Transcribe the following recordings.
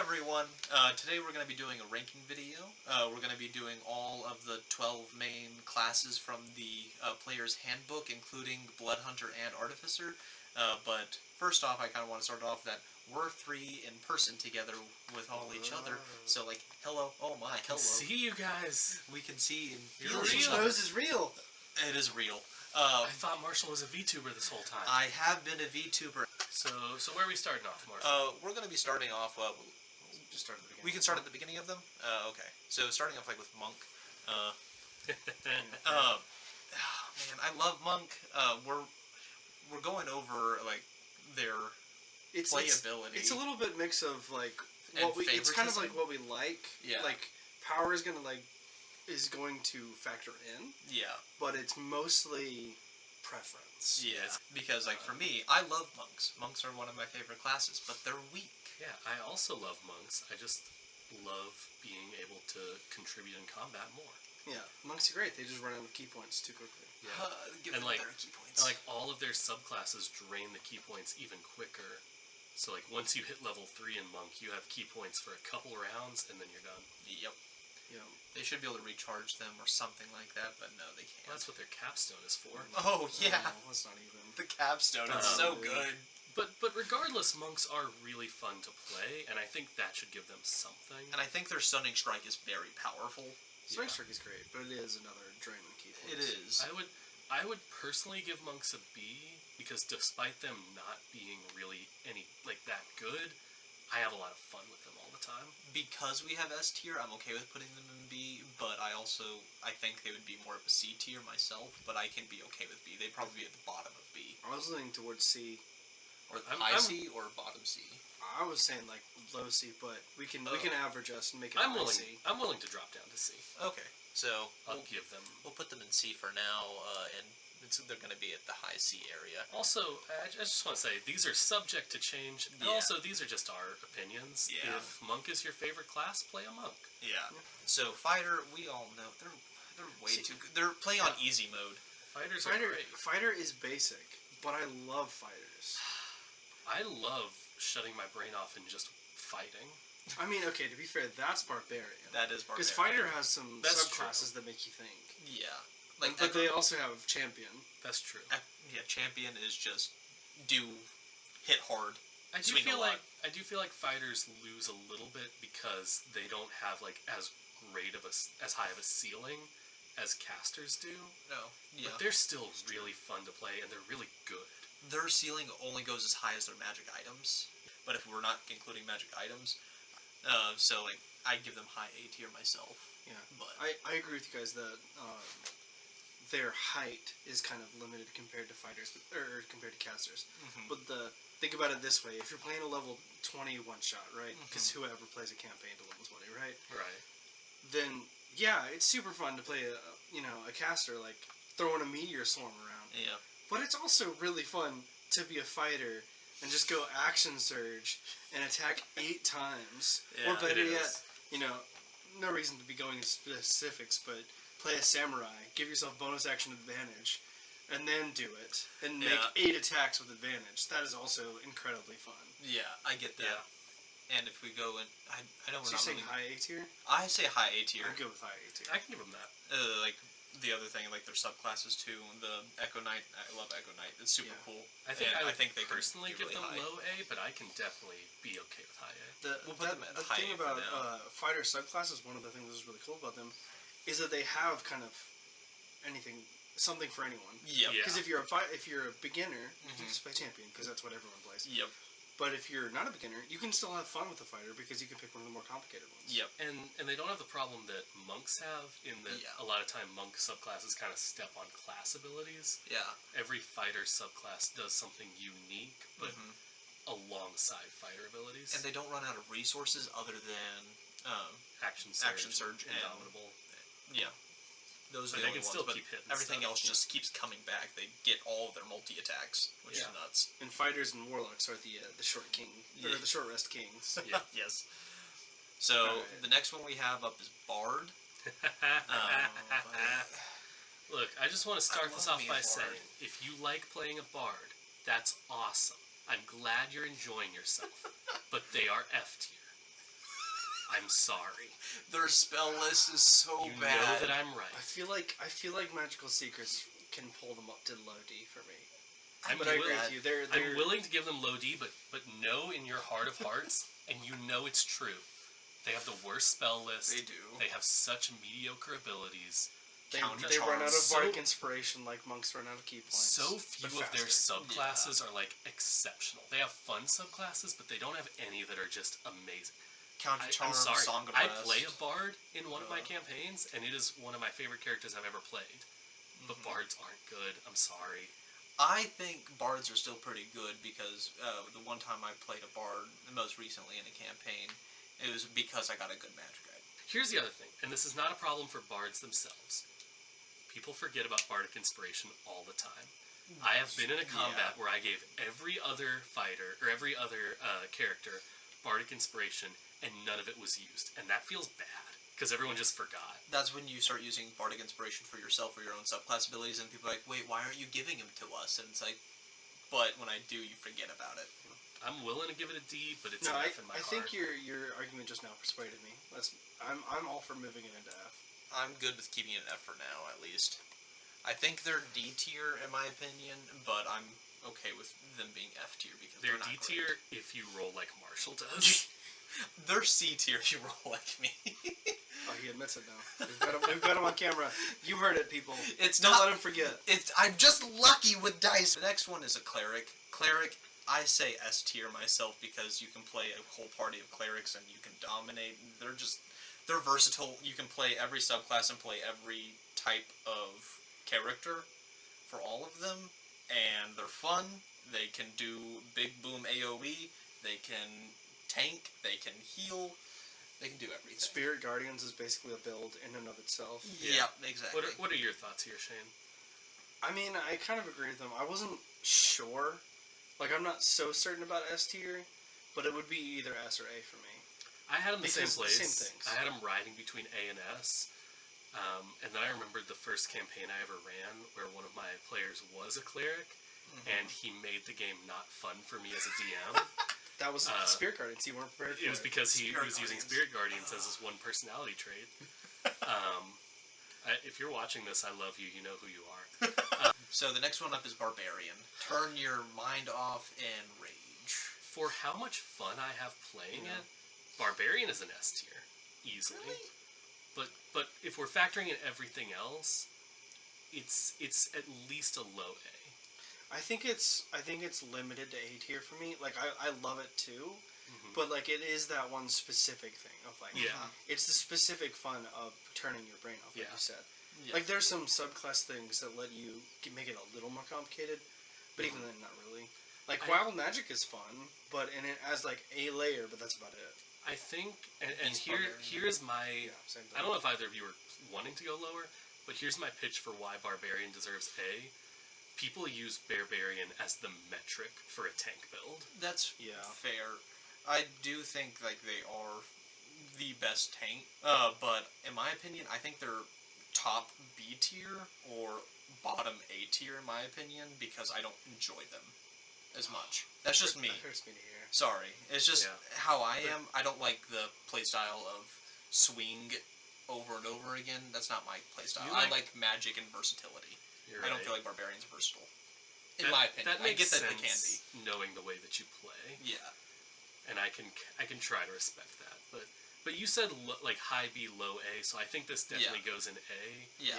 everyone, today we're going to be doing a ranking video. We're going to be doing all of the 12 main classes from the player's handbook, including Blood Hunter and Artificer. But first off, I kind of want to start off that we're three in person together with all each other. So, like, hello, oh my, hello. See you guys. We can see and You're feel each real. other. Nose is real. It is real. I thought Marshall was a VTuber this whole time. I have been a VTuber. So where are we starting off, Marshall? We're going to be starting off. Just start at the beginning. We can start at the beginning of them. Okay. So starting off like with Monk. Man, I love Monk. We're going over like their playability. It's a little bit mix of like And what we. It's kind of favoritism? like what we like. Yeah. Like power is going to factor in, Yeah. but it's mostly preference. Yeah. Because like for me, I love monks. Monks are one of my favorite classes, but they're weak. Yeah, I also love monks. I just love being able to contribute in combat more. Yeah, monks are great. They just run out of key points too quickly. Yeah. Give And them like- better key points. And like all of their subclasses drain the key points even quicker. So like once you hit level 3 in monk, you have key points for a couple rounds and then you're done. Yep. Yeah. They should be able to recharge them or something like that, but no, they can't. Well, that's what their capstone is for. Oh yeah. Oh, that's not even. The capstone is so good. But regardless, monks are really fun to play, and I think that should give them something. And I think their stunning strike is very powerful. Strike Strike is great, but it is another drain on key points. It is. I would personally give monks a B because despite them not being really that good, I have a lot of fun with them all the time. Because we have S tier, I'm okay with putting them in B, but I think they would be more of a C tier myself, but I can be okay with B. They'd probably be at the bottom of B. I was leaning towards C. Or I'm- C or bottom C. I was saying like low C, but we can average us and make it I'm high willing. C. I'm willing to drop down to C. Okay, so I'll give them. we'll put them in C for now, and they're going to be at the high C area. Also, I just want to say these are subject to change, and Yeah. also these are just our opinions. Yeah. If monk is your favorite class, play a monk. Yeah. So fighter, we all know they're way too good. They're playing on easy mode. Fighters are great. Fighter is basic, but I love fighters. I love shutting my brain off and just fighting. I mean, okay, to be fair, that's Barbarian. That is Because Barbarian. Fighter has some That's subclasses that make you think. Yeah. Like But they also have Champion. That's true. yeah, champion is just hit hard. I do swing a feel lot. like fighters lose a little bit because they don't have like as high of a ceiling as casters do. No. Yeah. But they're still really fun to play and they're really good. Their ceiling only goes as high as their magic items. But if we're not including magic items, so like I give them high A tier myself. Yeah. But I agree with you guys that their height is kind of limited compared to fighters, or compared to casters. Mhm. But think about it this way: if you're playing a level 20 one shot, right? Because whoever plays a campaign to level 20, right? Right. Then yeah, it's super fun to play a caster like throwing a meteor swarm around. yeah. But it's also really fun to be a fighter and just go action surge and attack 8 times. Yeah, or better it yet, is. no reason to be going into specifics, but play a samurai, give yourself bonus action advantage, and then do it. And make Yeah. 8 attacks with advantage. That is also incredibly fun. Yeah, I get that. Yeah. And if we go in, I know we're So you're not saying really, high A tier? I say high A tier. I'm good with high A tier. I can give them that. Like the other thing, like their subclasses too. The Echo Knight, I love Echo Knight. It's super Yeah. cool. I think And I would think they personally can be give them really high. low A, but I can definitely be okay with high A. We'll put them at the high thing A for about now. fighter subclasses, one of the things that's really cool about them, is that they have kind of something for anyone. Yep. Yeah. Because if you're a beginner, you can just play champion because that's what everyone plays. Yep. But if you're not a beginner, you can still have fun with the fighter because you can pick one of the more complicated ones. Yep. And they don't have the problem that monks have in that Yeah. a lot of time monk subclasses kind of step on class abilities. Yeah. Every fighter subclass does something unique, but Mhm. alongside fighter abilities. And they don't run out of resources other than Action Surge and- Indomitable. yeah. Those are But the they only can still ones, keep hitting but everything stuff. else just keeps coming back. They get all of their multi-attacks, which Yeah. is nuts. And fighters and warlocks are the short king, or Yeah. the short rest kings. Yeah. Yes. So, Alright. the next one we have up is Bard. Look, I just want to start this love off me a by bard. saying, if you like playing a bard, that's awesome. I'm glad you're enjoying yourself. But they are F tier. I'm sorry. Their spell list is so You bad. know that I'm right. I feel like Magical Seekers can pull them up to low D for me. I'm But I agree with you. They're I'm willing to give them low D, but know in your heart of hearts, and you know it's true, they have the worst spell list. They do. They have such mediocre abilities. They Counter run out of charms. Bardic Inspiration like monks run out of key points. So few but of their faster. subclasses are like exceptional. They have fun subclasses, but they don't have any that are just amazing. Counter I'm charm, sorry. Song of I Rest. play a bard in one of my campaigns, and it is one of my favorite characters I've ever played. But bards aren't good. I'm sorry. I think bards are still pretty good because the one time I played a bard, most recently in a campaign, it was because I got a good magic item. Here's the other thing, and this is not a problem for bards themselves. People forget about Bardic Inspiration all the time. I have been in a combat where I gave every other fighter, or every other character, Bardic Inspiration, and none of it was used. And that feels bad, because everyone just forgot. That's when you start using Bardic Inspiration for yourself or your own subclass abilities, and people are like, wait, why aren't you giving him to us? And it's like, but when I do, you forget about it. I'm willing to give it a D, but it's No, an F in my I heart. think your argument just now persuaded me. I'm all for moving it into F. I'm good with keeping it an F for now, at least. I think they're D tier in my opinion, but I'm okay with them being F tier because They're not D great. tier if you roll like Marshall does. They're C tier if you roll like me. Oh, he admits it now. We've got him on camera. You heard it, people. It's Don't not. let him forget. I'm just lucky with dice. The next one is a cleric. Cleric, I say S tier myself because you can play a whole party of clerics and you can dominate. They're versatile. You can play every subclass and play every type of character for all of them, and they're fun. They can do big boom AoE. They can tank. They can heal. They can do everything. Spirit Guardians is basically a build in and of itself. Yep, exactly. What are your thoughts here, Shane? I mean, I kind of agree with them. I wasn't sure. Like, I'm not so certain about S tier, but it would be either S or A for me. I had them the same Because the place. same things. I had them riding between A and S. And then I remembered the first campaign I ever ran where one of my players was a cleric, and he made the game not fun for me as a DM. That was Spirit Guardians. You weren't prepared for It was because he Spirit was using Guardians. Spirit Guardians as his one personality trait. If you're watching this, I love you. You know who you are. So the next one up is Barbarian. Turn your mind off and rage. For how much fun I have playing it, Barbarian is an S tier, easily. Really? But if we're factoring in everything else, it's at least a low A. I think it's limited to A tier for me. Like, I love it too, but like it is that one specific thing of like, it's the specific fun of turning your brain off, like you said. Yeah. Like, there's some subclass things that let you make it a little more complicated, but even then, not really. Like, Wild Magic is fun, but in it as like a layer, but that's about it. I think, and He's Barbarian. here's my, Same thing. I don't know if either of you are wanting to go lower, but here's my pitch for why Barbarian deserves A. People use Barbarian as the metric for a tank build. That's fair. I do think like they are the best tank, but in my opinion, I think they're top B tier or bottom A tier in my opinion because I don't enjoy them as much. That's just me. That hurts me to hear. Sorry, it's just how I am. I don't like the playstyle of swing over and over again. That's not my playstyle. I like magic and versatility. I don't feel like Barbarian's versatile. In my opinion, that makes I get that sense, they can be. knowing the way that you play. Yeah. And I can try to respect that, but you said like high B, low A, so I think this definitely goes in A. Yeah.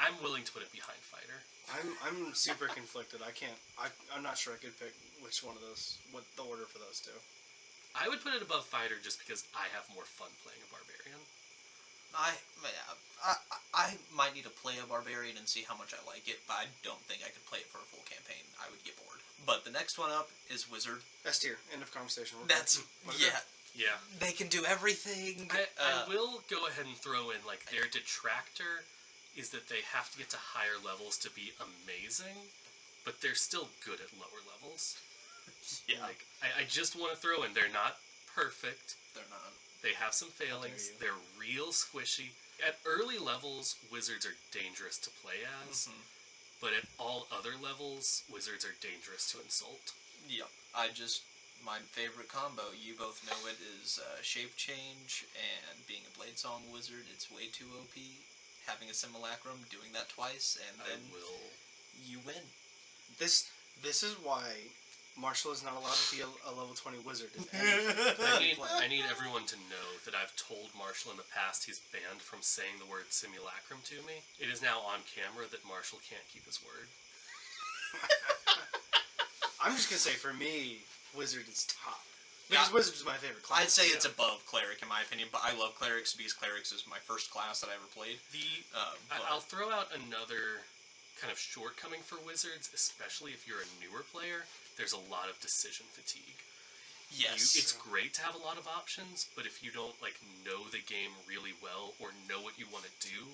I'm willing to put it behind Fighter. I'm super conflicted. I'm not sure I could pick which one of those, what the order for those two. I would put it above Fighter just because I have more fun playing a Barbarian. I might need to play a Barbarian and see how much I like it, but I don't think I could play it for a full campaign. I would get bored. But the next one up is Wizard. S tier. End of conversation. That's Yeah. They can do everything. I will go ahead and throw in like their detractor is that they have to get to higher levels to be amazing, but they're still good at lower levels. Yeah. Like I just want to throw in they're not perfect. They're not. They have some failings. They're real squishy. At early levels, wizards are dangerous to play as, but at all other levels, wizards are dangerous to insult. Yep. my favorite combo. You both know it is Shape Change and being a Blade Song Wizard. It's way too OP. Having a Simulacrum, doing that twice, and then you win. This is why Marshall is not allowed to be a level 20 wizard. I need everyone to know that I've told Marshall in the past he's banned from saying the word simulacrum to me. It is now on camera that Marshall can't keep his word. I'm just gonna say, for me, wizard is top. Because wizard is my favorite class. I'd say it's above cleric in my opinion, but I love clerics because clerics is my first class that I ever played. I'll throw out another kind of shortcoming for wizards, especially if you're a newer player. There's a lot of decision fatigue. Yes. It's great to have a lot of options, but if you don't know the game really well or know what you want to do,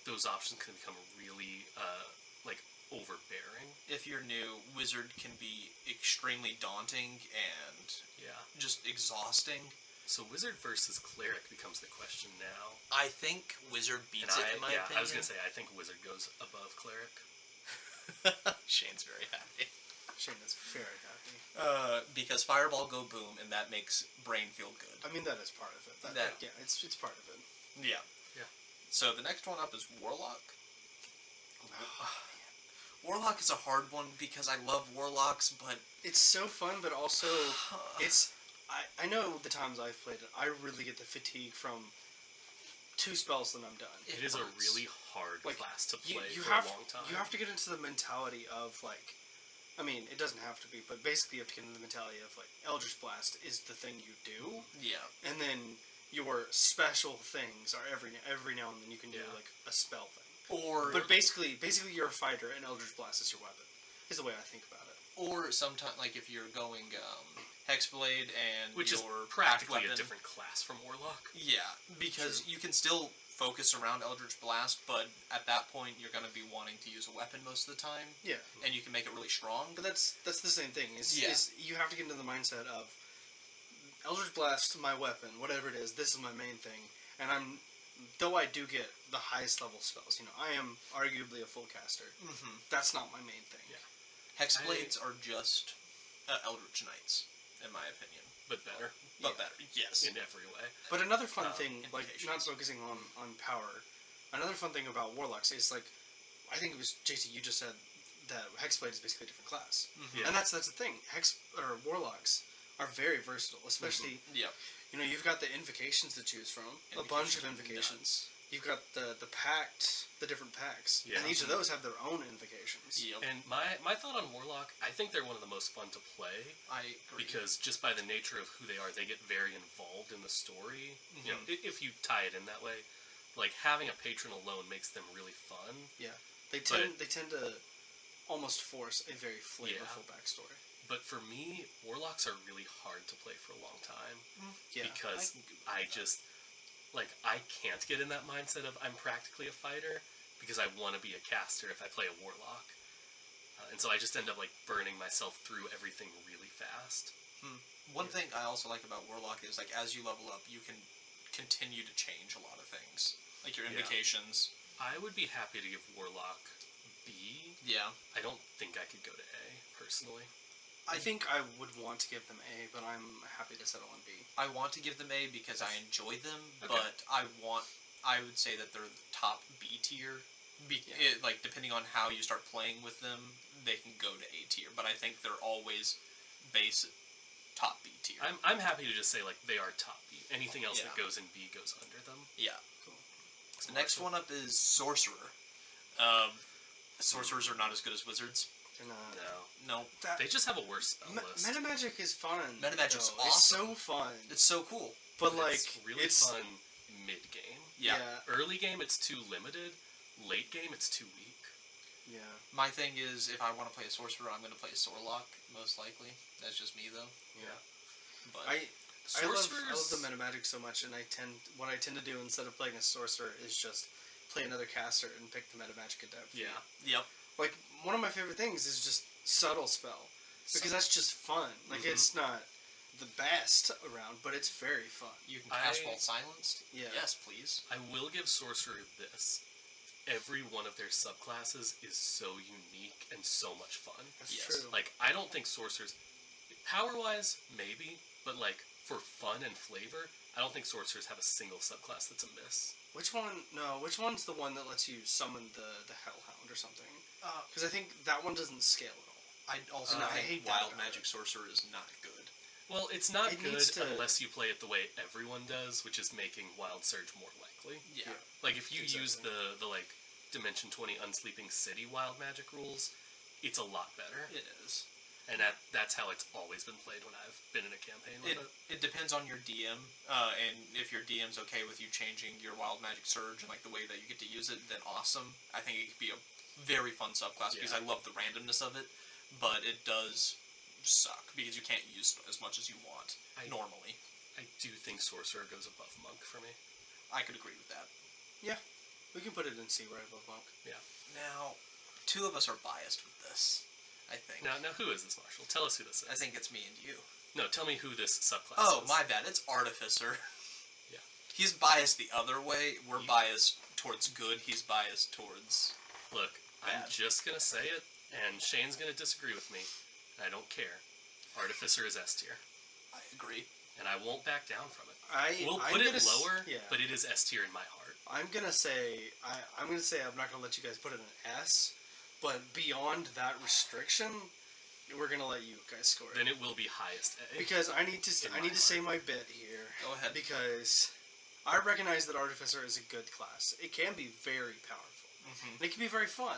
those options can become really overbearing. If you're new, wizard can be extremely daunting and just exhausting. So wizard versus cleric becomes the question now. I think wizard beats it in my opinion. I was gonna say I think wizard goes above cleric. Shane's very happy. Shane is very happy. Because fireball go boom, and that makes brain feel good. I mean, that is part of it. Yeah, it's part of it. Yeah. Yeah. So the next one up is Warlock. Warlock is a hard one because I love Warlocks, but it's so fun, but also it's. I know the times I've played it, I really get the fatigue from 2 spells and I'm done. It is a really hard class to play for a long time. You have to get into the mentality of I mean, it doesn't have to be, but basically you have to get into the mentality of Eldritch Blast is the thing you do. Yeah. And then your special things are every now and then you can do a spell thing. But basically you're a fighter and Eldritch Blast is your weapon. Is the way I think about it. Or sometimes if you're going Hexblade and which your is practically weapon, a different class from Warlock. Yeah, because you can still focus around Eldritch Blast, but at that point you're going to be wanting to use a weapon most of the time. Yeah. And you can make it really strong. But that's the same thing. Is you have to get into the mindset of Eldritch Blast, my weapon, whatever it is, this is my main thing. And though I do get the highest level spells, I am arguably a full caster. Mm-hmm. That's not my main thing. Yeah. Hexblades are just Eldritch Knights, in my opinion. But better. But better, yes. In every way. But another fun thing, not focusing on power, another fun thing about Warlocks is, I think it was, JC, you just said that Hexblade is basically a different class. Mm-hmm. Yeah. And that's the thing. Warlocks are very versatile, especially, you've got the invocations to choose from, a bunch of invocations. You've got the different packs, and each of those have their own invocations. Yep. And my thought on Warlock, I think they're one of the most fun to play. I agree. Because just by the nature of who they are, they get very involved in the story. Mm-hmm. If you tie it in that way, having a patron alone makes them really fun. Yeah, they tend to almost force a very flavorful backstory. But for me, Warlocks are really hard to play for a long time. Yeah, because I can't get in that mindset of I'm practically a fighter because I want to be a caster if I play a Warlock. And so I just end up burning myself through everything really fast. One thing I also like about Warlock is as you level up, you can continue to change a lot of things. Your invocations. I would be happy to give Warlock B. Yeah. I don't think I could go to A, personally. I think I would want to give them A, but I'm happy to settle on B. I want to give them A because I enjoy them, but I would say that they're the top B tier. Depending on how you start playing with them, they can go to A tier, but I think they're always base top B tier. I'm happy to just say they are top B. Anything else that goes in B goes under them. Yeah. Cool. The next one up is Sorcerer. Sorcerers are not as good as wizards. No. They just have a worse spell list. Metamagic is fun. Metagic's awesome. It's so fun. It's so cool. But it's really fun mid-game. Yeah. Early game, it's too limited. Late game, it's too weak. Yeah. My thing is, if I want to play a Sorcerer, I'm going to play a Warlock, most likely. That's just me, though. Yeah. But I love the metamagic so much, and what I tend to do instead of playing a Sorcerer is just play another caster and pick the metamagic adept. Yeah. Yep. One of my favorite things is just subtle spell, because that's just fun. It's not the best around, but it's very fun. You can cast Vault Silenced. Yeah. Yes, please. I will give Sorcerer this. Every one of their subclasses is so unique and so much fun. That's true. I don't think Sorcerers... Power-wise, maybe, but like for fun and flavor, I don't think sorcerers have a single subclass that's a miss. Which one? No, which one's the one that lets you summon the Hellhound or something? Because I think that one doesn't scale at all. I also think Wild Magic Sorcerer is not good. Well, it's not good unless you play it the way everyone does, which is making Wild Surge more likely. Yeah. Like, if you use the like, Dimension 20 Unsleeping City Wild Magic rules, it's a lot better. It is. And that's how it's always been played when I've been in a campaign with it. It depends on your DM, and if your DM's okay with you changing your Wild Magic Surge and like the way that you get to use it, then awesome. I think it could be a very fun subclass because I love the randomness of it, but it does suck because you can't use as much as you want normally. I do think Sorcerer goes above Monk for me. I could agree with that. Yeah, we can put it in C right above Monk. Yeah. Now, two of us are biased with this. I think. Now, who is this, Marshall? Tell us who this is. I think it's me and you. No, tell me who this subclass is. Oh, my bad. It's Artificer. Yeah. He's biased the other way. We're biased towards good. He's biased towards Look, bad. I'm just going to say it, and Shane's going to disagree with me. And I don't care. Artificer is S tier. I agree. And I won't back down from it. We'll put it lower, but it is S tier in my heart. I'm gonna say I'm not gonna let you guys put it in S, but beyond that restriction, we're gonna let you guys score it. Then it will be highest A. Because I need to say my bit here. Go ahead. Because I recognize that Artificer is a good class. It can be very powerful, and it can be very fun.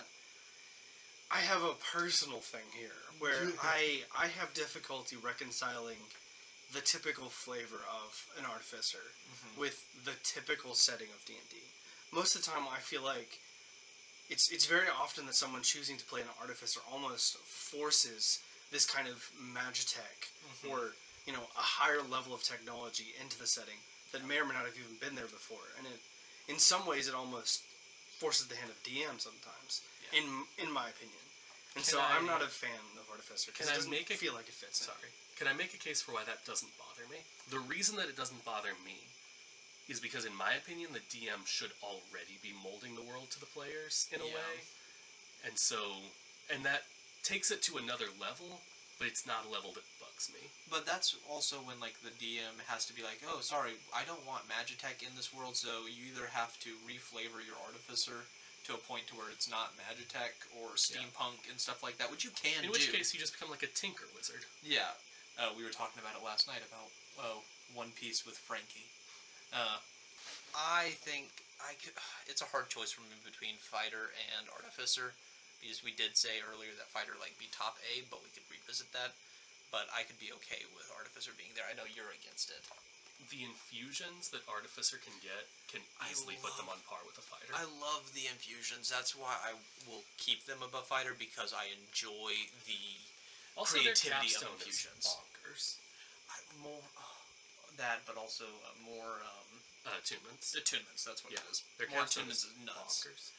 I have a personal thing here where I have difficulty reconciling the typical flavor of an Artificer with the typical setting of D&D. Most of the time, I feel like it's very often that someone choosing to play an Artificer almost forces this kind of magitech or a higher level of technology into the setting that may or may not have even been there before, and in some ways it almost forces the hand of DM sometimes, in my opinion. And I'm not a fan of Artificer because it doesn't feel like it fits. Can I make a case for why that doesn't bother me? The reason that it doesn't bother me is because, in my opinion, the DM should already be molding the world to the players in a way. And that takes it to another level, but it's not a level that bugs me. But that's also when, like, the DM has to be like, oh, sorry, I don't want Magitech in this world, so you either have to reflavor your Artificer to a point to where it's not Magitech or steampunk and stuff like that, which you can do. In which case, you just become like a tinker wizard. Yeah. We were talking about it last night about One Piece with Frankie. I think it's a hard choice for me between Fighter and Artificer, because we did say earlier that Fighter be top A, but we could revisit that. But I could be okay with Artificer being there. I know you're against it. The infusions that Artificer can get can easily put them on par with a Fighter. I love the infusions. That's why I will keep them above Fighter, because I enjoy the creativity of infusions. Bonkers. That, but also more attunements. Attunements, that's what it is. Their more attunements is nuts. Bonkers.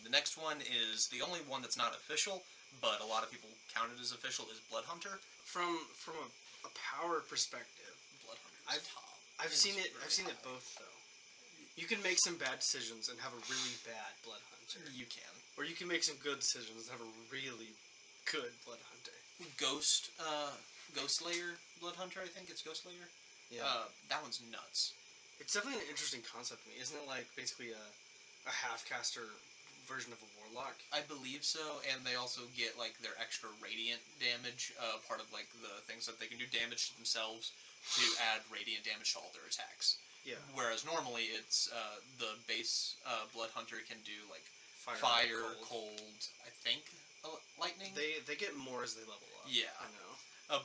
The next one is the only one that's not official, but a lot of people count it as official, is Bloodhunter. From a power perspective, Bloodhunter is top. I've seen it both though. You can make some bad decisions and have a really bad Bloodhunter. You can. Or you can make some good decisions and have a really good Bloodhunter. Ghost Layer Bloodhunter, I think it's Ghost Layer. Yeah. That one's nuts. It's definitely an interesting concept to me. Isn't it like basically a half-caster version of a Warlock? I believe so, and they also get like their extra radiant damage, part of like the things that they can do damage to themselves to add radiant damage to all their attacks. Yeah. Whereas normally it's the base Bloodhunter can do like fire, cold, I think, lightning. They get more as they level up. Yeah. I know.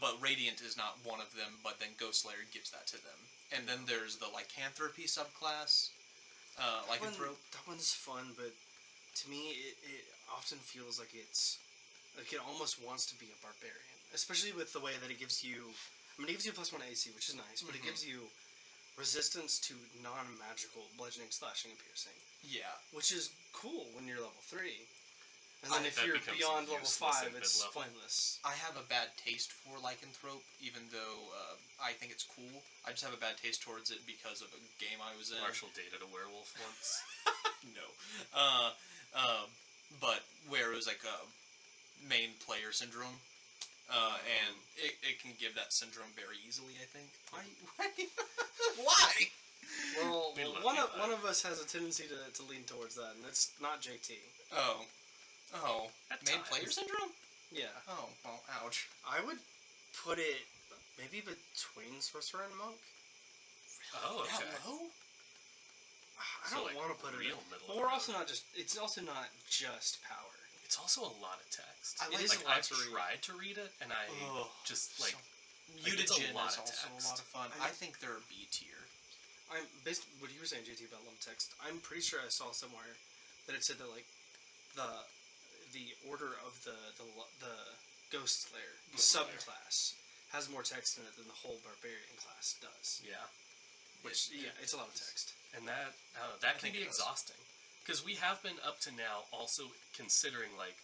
But Radiant is not one of them, but then Ghost Layer gives that to them. And then there's the Lycanthropy subclass. Lycanthrope. That one's fun, but to me it often feels like it almost wants to be a barbarian. Especially with the way that it gives you... it gives you +1 AC, which is nice, but it gives you resistance to non-magical bludgeoning, slashing, and piercing. Yeah. Which is cool when you're level 3. And then if you're beyond level 5, it's pointless. I have a bad taste for Lycanthrope, even though I think it's cool. I just have a bad taste towards it because of a game I was in. Marshall dated a werewolf once. No. But where it was like a main player syndrome. and it can give that syndrome very easily, I think. Why? Well, one of us has a tendency to lean towards that, and it's not JT. Oh. At Main times. player syndrome? Yeah. Oh, well, ouch. I would put it maybe between Sorcerer and Monk. Oh, okay. That low? I So, don't like, want to put it real in. middle But of we're the also road. not just. It's also not just power. It's also a lot of text. I It like is a lot I've to read. tried to read it, and I Ugh, just like Mutagen it's a lot is of also text. a lot of fun. I think they're a B tier. I'm based what you were saying, JT, about long text. I'm pretty sure I saw somewhere that it said that like the order of the Ghost Slayer subclass has more text in it than the whole Barbarian class does. yeah, Which it's a lot of text. and that that can think be it does. exhausting because we have been up to now also considering like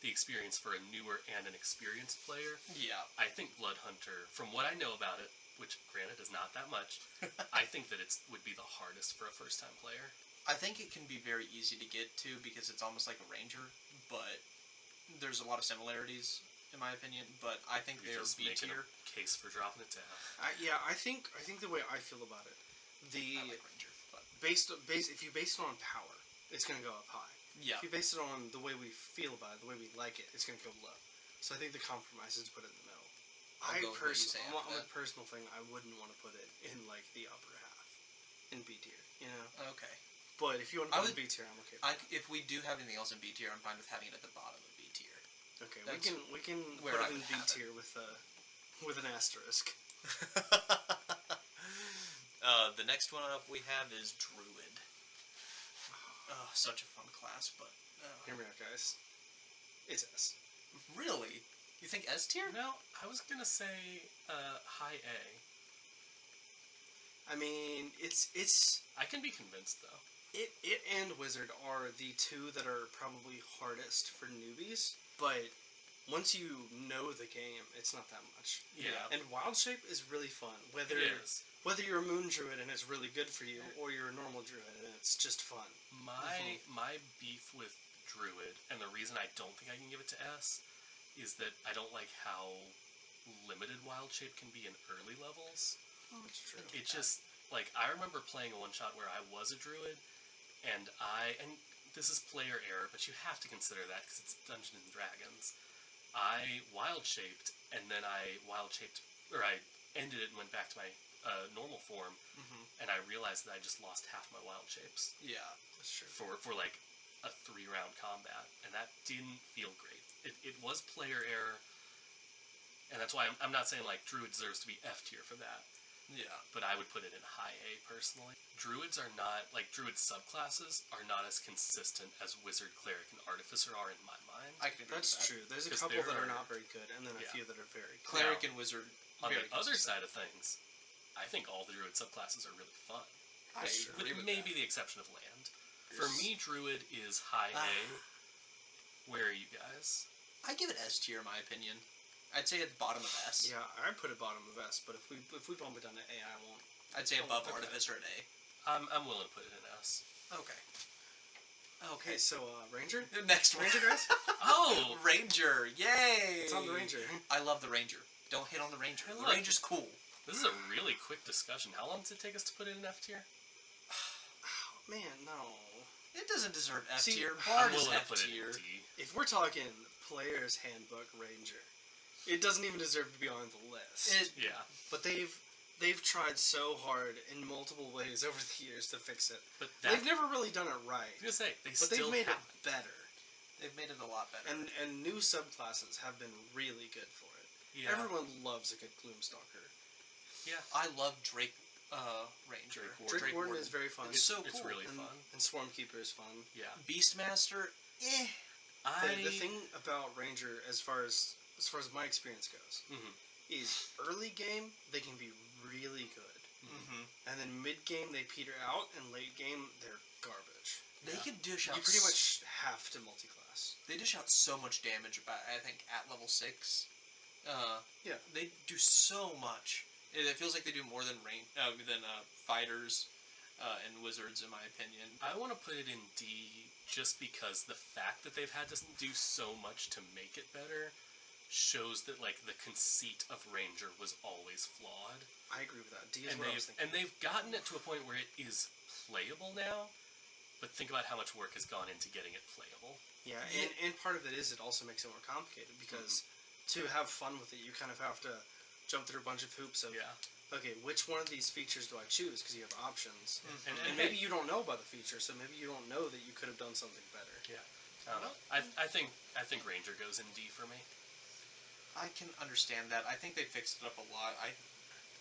the experience for a newer and an experienced player. Yeah. I think Blood Hunter, from what I know about it, which granted is not that much, I think that would be the hardest for a first time player. I think it can be very easy to get to because it's almost like a ranger, but there's a lot of similarities in my opinion. But I think You're they're just B making tier. a case for dropping it down. I think the way I feel about it, I like ranger, but if you base it on power, it's gonna go up high. yeah, If you base it on the way we feel about it, the way we like it, it's gonna go low. So I think the compromise is to put it in the middle. I'll go with what you say On after a that. personal thing, I wouldn't want to put it in like the upper half, in B tier. You know. okay. But if you want to put it in B tier, I'm okay. If we do have anything else in B tier, I'm fine with having it at the bottom of B tier. Okay, That's we can put where I it in would B have it. tier with an asterisk. The next one up we have is Druid. Oh, such a fun class, but Hear me out, guys. It's S. really, you think S tier? No, I was gonna say high A. I mean, it's I can be convinced though. it and Wizard are the two that are probably hardest for newbies. But once you know the game, it's not that much. Yeah. And Wild Shape is really fun. Whether It is. whether you're a Moon Druid and it's really good for you, or you're a normal Druid and it's just fun. My beef with Druid, and the reason I don't think I can give it to S, is that I don't like how limited Wild Shape can be in early levels. Oh, that's true. It just like I remember playing a one shot where I was a Druid, and this is player error, but you have to consider that because it's Dungeons and Dragons. I wild shaped, and then I ended it and went back to my normal form, and I realized that I just lost half my wild shapes Yeah, that's true. for like a 3-round combat, and that didn't feel great. It was player error, and that's why I'm not saying like Druid deserves to be F tier for that. Yeah. But I would put it in high A personally. Druids are not, like, Druid subclasses are not as consistent as Wizard, Cleric, and Artificer are in my mind. I can agree That's with that. true. There's a 'Cause couple there that are are- not very good, and then a yeah. few that are very good. Cleric Now, and Wizard. On very the other consistent. side of things, I think all the Druid subclasses are really fun. I With agree with maybe that. the exception of Land. For me, Druid is high A. Where are you guys? I give it S tier in my opinion. I'd say at the bottom of S. Yeah, I put it bottom of S, but if we bump it down to A, I won't. I'd say above Okay. Artificer at A. I'm willing to put it in S. Okay. Okay, so Ranger. Next one. Ranger, guys. Oh! Ranger! Yay! It's on the Ranger. I love the Ranger. Don't hit on the Ranger. Hey, The look. Ranger's cool. This is a really quick discussion. How long does it take us to put it in F tier? Oh, man, no. It doesn't deserve F See, tier. I'm Bard is willing to F put it tier. in D. If we're talking Player's Handbook Ranger, it doesn't even deserve to be on the list. Yeah. But they've tried so hard in multiple ways over the years to fix it. But They've never really done it right, I was gonna say, they but still they've made have it better. They've made it a lot better. And new subclasses have been really good for it. Yeah. Everyone loves a good Gloomstalker. Yeah. I love Drake Ranger. Drake Drake Warden is very fun. It's so It's cool. really and, fun. and Swarmkeeper is fun. Yeah. Beastmaster, eh. The thing about Ranger, as far as my experience goes, is early game they can be really good, and then mid game they peter out, and late game they're garbage. They Yeah. can dish out. You pretty much have to multi-class. They dish out so much damage. I think at level 6. Yeah. They do so much. It feels like they do more than fighters and wizards, in my opinion. I want to put it in D just because the fact that they've had to do so much to make it better shows that like the conceit of Ranger was always flawed. I agree with that. D is what I was thinking. And they've gotten it to a point where it is playable now, but think about how much work has gone into getting it playable. Yeah, and part of it is it also makes it more complicated because to have fun with it, you kind of have to jump through a bunch of hoops of, okay, which one of these features do I choose? Because you have options. And maybe you don't know about the feature, so maybe you don't know that you could have done something better. Yeah. I think Ranger goes in D for me. I can understand that. I think they fixed it up a lot.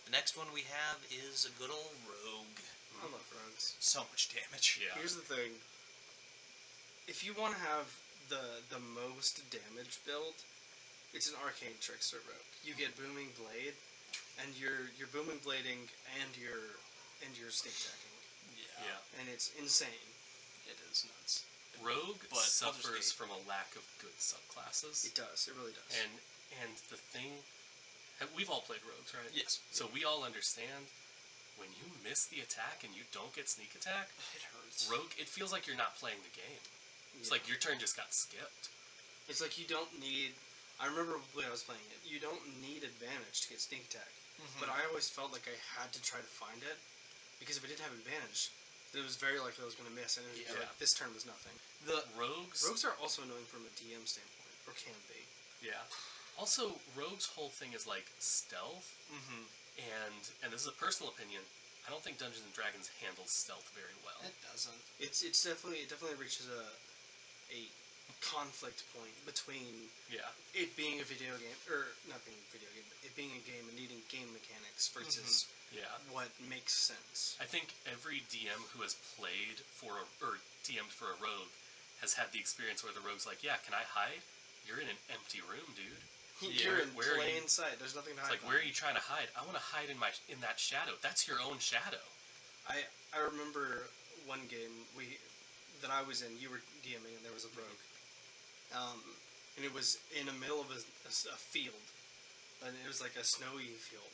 The next one we have is a good old Rogue. I love rogues. So much damage. Yeah. Here's the thing. If you want to have the most damage build, it's an Arcane Trickster Rogue. You get Booming Blade, and you're Booming Blading and you're Sneak Attacking. Yeah. And it's insane. It is nuts. Rogue But suffers from a lack of good subclasses. It does. It really does. And the thing, we've all played Rogues, right? Yes. So we all understand when you miss the attack and you don't get sneak attack, It hurts. Rogue, it feels like you're not playing the game. It's like your turn just got skipped. It's like you don't need. I remember when I was playing it. You don't need advantage to get sneak attack, but I always felt like I had to try to find it because if I didn't have advantage, it was very likely I was going to miss, and it was like this turn was nothing. The Rogues are also annoying from a DM standpoint, or can be. Yeah. Also, Rogue's whole thing is like stealth, and this is a personal opinion. I don't think Dungeons and Dragons handles stealth very well. It doesn't. It definitely reaches a conflict point between it being a video game, or not being a video game, but it being a game and needing game mechanics versus what makes sense. I think every DM who has played or DM'd for a rogue has had the experience where the rogue's like, yeah, can I hide? You're in an empty room, dude. You're in plain sight. There's nothing to hide. It's like, where are you trying to hide? I want to hide in that shadow. That's your own shadow. I remember one game that I was in. You were DMing, and there was a rogue, and it was in the middle of a field, and it was like a snowy field,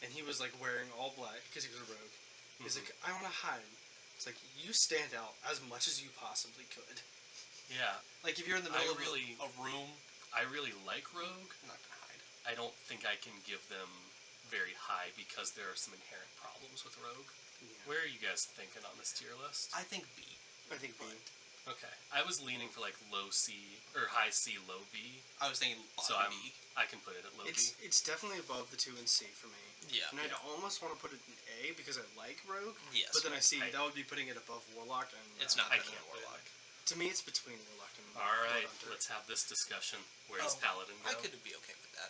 and he was like wearing all black because he was a rogue. He's like, I want to hide. It's like, you stand out as much as you possibly could. Yeah. Like if you're in the middle of a room. I really like Rogue. I'm not gonna hide. I don't think I can give them very high because there are some inherent problems with Rogue. Yeah. Where are you guys thinking on this tier list? I think B. I think B. Okay. I was leaning for like low C or high C, low B. I was thinking so B. I can put it at low B. It's definitely above the 2 and C for me. Yeah. And I'd almost want to put it in A because I like Rogue. Yes. But then I see that would be putting it above Warlock, and it's not. I can't Warlock. To me, it's between Warlock and Alright, Bloodhunter. let's have this discussion. Where does Paladin go? I could be okay with that.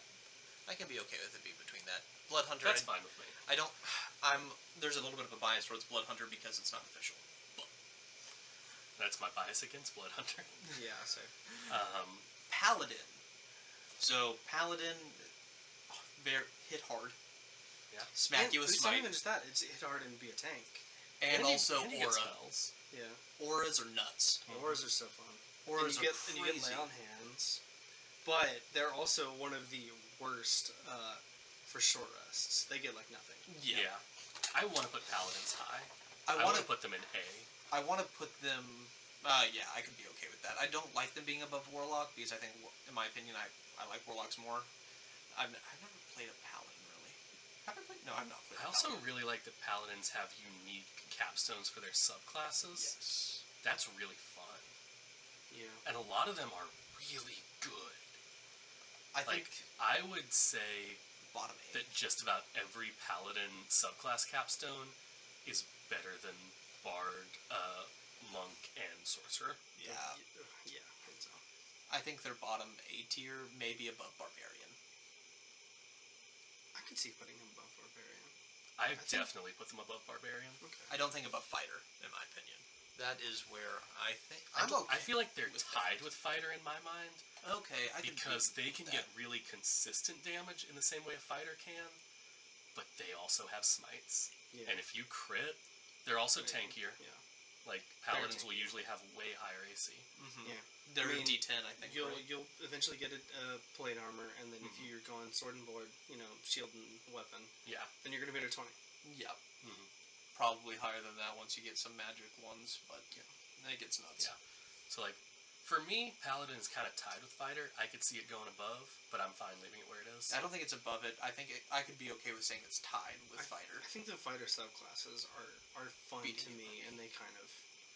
I can be okay with it being between that. Bloodhunter. That's fine with me. I don't. There's a little bit of a bias towards Bloodhunter because it's not official. That's my bias against Bloodhunter. Yeah, so. Paladin. So Paladin, hit hard. Yeah. Smack you with It's not smite. even just that. It's hit hard and be a tank. And also you get aura. spells. Yeah. Auras are nuts. Auras are so fun. Auras and you are get lay on hands, but they're also one of the worst for short rests. They get like nothing. Yeah. I want to put Paladins high. I want want to put them in A. I want to put them. Yeah, I could be okay with that. I don't like them being above Warlock because I think, in my opinion, I like Warlocks more. I've never played a Paladin really. Have I played? No, I've not played. I also really like that Paladins have unique capstones for their subclasses. Yes. That's really fun. Yeah. And a lot of them are really good. I think I would say bottom A. that just about every Paladin subclass capstone is better than Bard, Monk, and Sorcerer. Yeah. Yeah, I think so. I think they're bottom A tier, maybe above Barbarian. I could see putting him above Barbarian. I definitely put them above Barbarian. Okay. I don't think above Fighter, in my opinion. That is where I think I feel like they're tied with Fighter in my mind. Okay, because they can get really consistent damage in the same way a fighter can, but they also have smites. Yeah. And if you crit, they're also tankier. Yeah. Like Paladins will usually have way higher AC. Mm-hmm. Yeah. They're D10, I think. You'll right? you'll eventually get a plate armor, and then if you're going sword and board, shield and weapon, Yeah. then you're gonna be at a 20. Yep. Mm-hmm. Probably higher than that once you get some magic ones, but it gets nuts. Yeah. So like For me, Paladin is kind of tied with Fighter. I could see it going above, but I'm fine leaving it where it is. I don't think it's above it. I think I could be okay with saying it's tied with Fighter. I think the Fighter subclasses are fun to me, and they kind of...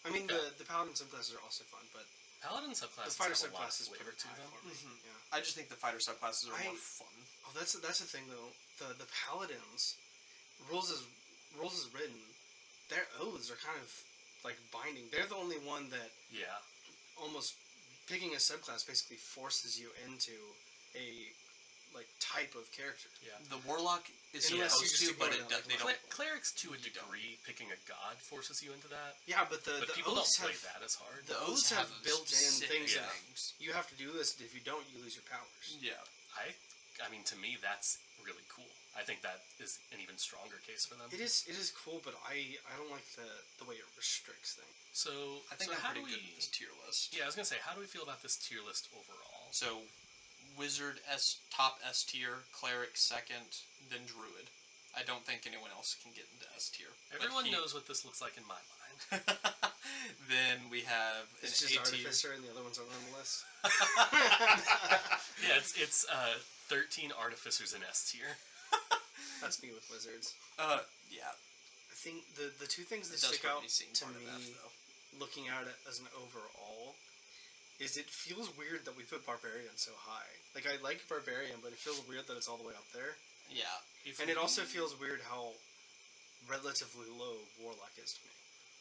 I mean, Okay. the Paladin subclasses are also fun, but Paladin subclasses the Fighter have a lot of subclasses flavor put it to high them. for me. Mhm. Yeah. I just think the Fighter subclasses are more fun. Oh, that's the thing though. The Paladins, rules is written. Their oaths are kind of like binding. They're the only one that Yeah. almost picking a subclass basically forces you into a like type of character. Yeah. The Warlock is Unless you supposed just to, but ignore it that, they like, don't. Clerics to a You don't. degree, picking a god forces you into that. Yeah, but the People don't oaths play have that as hard. the oaths have built-in specific things Yeah. things. you have to do this. If you don't, you lose your powers. Yeah. I mean, to me, that's really cool. I think that is an even stronger case for them. It is cool, but I don't like the way it restricts things. So I think so I'm how pretty do good we? with this tier list. Yeah, I was gonna say, how do we feel about this tier list overall? So, Wizard top S tier, Cleric second, then Druid. I don't think anyone else can get into S tier. but Everyone he- knows what this looks like in my mind. Then we have It's an just A tier. Artificer, and the other ones aren't on the list. Yeah, it's 13 artificers in S tier. That's me with wizards. Yeah. I think the two things that It does stick hurt out me seeing to part of me, F, though. looking at it as an overall, is it feels weird that we put Barbarian so high. Like, I like Barbarian, but it feels weird that it's all the way up there. Yeah. And it also feels weird how relatively low Warlock is to me.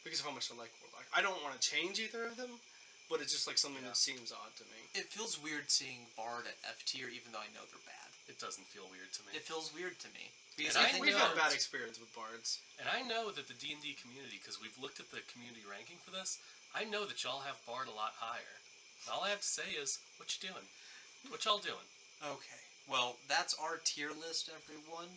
Because of how much I like Warlock. I don't want to change either of them, but it's just like something that seems odd to me. It feels weird seeing Bard at F tier, even though I know they're bad. It doesn't feel weird to me. It feels weird to me. Because And I I think We've know- had bad experience with bards. And I know that the D&D community, because we've looked at the community ranking for this, I know that y'all have Bard a lot higher. And all I have to say is, what you doing? What y'all doing? Okay. Well, that's our tier list, everyone.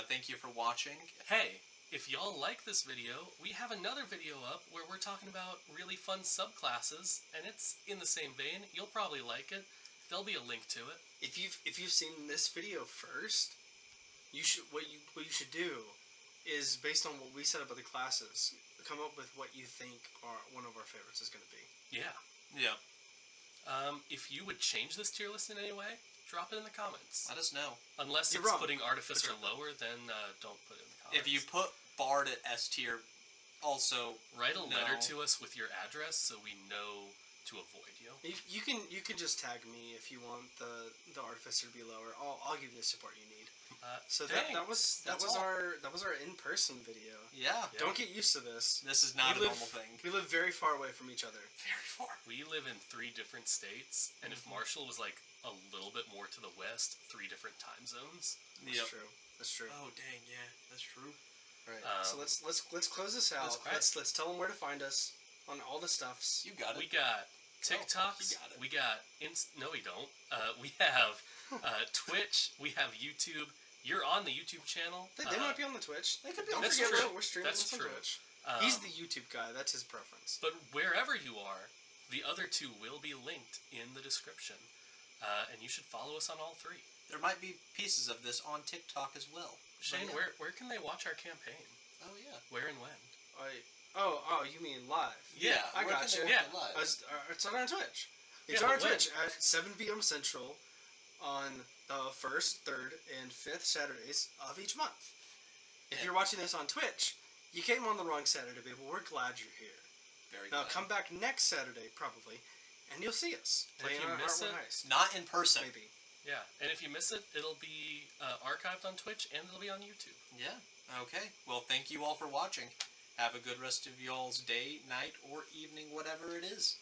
Thank you for watching. Hey, if y'all like this video, we have another video up where we're talking about really fun subclasses, and it's in the same vein. You'll probably like it. There'll be a link to it. If you've seen this video first, you should what you should do is, based on what we set up with the classes, come up with what you think one of our favorites is going to be. Yeah. Yeah. If you would change this tier list in any way, drop it in the comments. Let us know. Unless You're it's wrong. putting Artificer lower, then don't put it in the comments. If you put Bard at S tier, also write a letter no. to us with your address so we know to avoid you. You can just tag me if you want the Artificer to be lower. I'll give you the support you need. So dang, that was that's all. our in-person video. yeah. Yeah. Don't get used to this. This is not a We live- normal thing. We live very far away from each other. Very far. We live in 3 different states, and if Marshall was like a little bit more to the west, 3 different time zones. That's true. That's true. Oh dang, yeah, that's true. Right. Um, So let's close this out. Let's tell them where to find us on all the stuffs. You got it. We got TikToks. you got it. We got no, we don't. We have Twitch. We have YouTube. You're on the YouTube channel. They might be on the Twitch. They could be Don't on That's forget true. we're streaming That's this on true. Twitch. Um, He's the YouTube guy. That's his preference. But wherever you are, the other 2 will be linked in the description, and you should follow us on all 3. There might be pieces of this on TikTok as well. Shane, But yeah. where can they watch our campaign? Oh yeah. Where and when? Oh, you mean live? Yeah. I where got can you. they Yeah. watch it live? It's on our Twitch. It's Yeah, on our but when? Twitch at 7 p.m. Central on the 1st, 3rd, and 5th Saturdays of each month. If Yeah. you're watching this on Twitch, you came on the wrong Saturday, but we're glad you're here. Very Now glad. come back next Saturday, probably, and you'll see us And if playing you our miss Heartwood it- Heist. Not in person. Maybe. Yeah, and if you miss it, it'll be archived on Twitch and it'll be on YouTube. Yeah. Okay. Well, thank you all for watching. Have a good rest of y'all's day, night, or evening, whatever it is.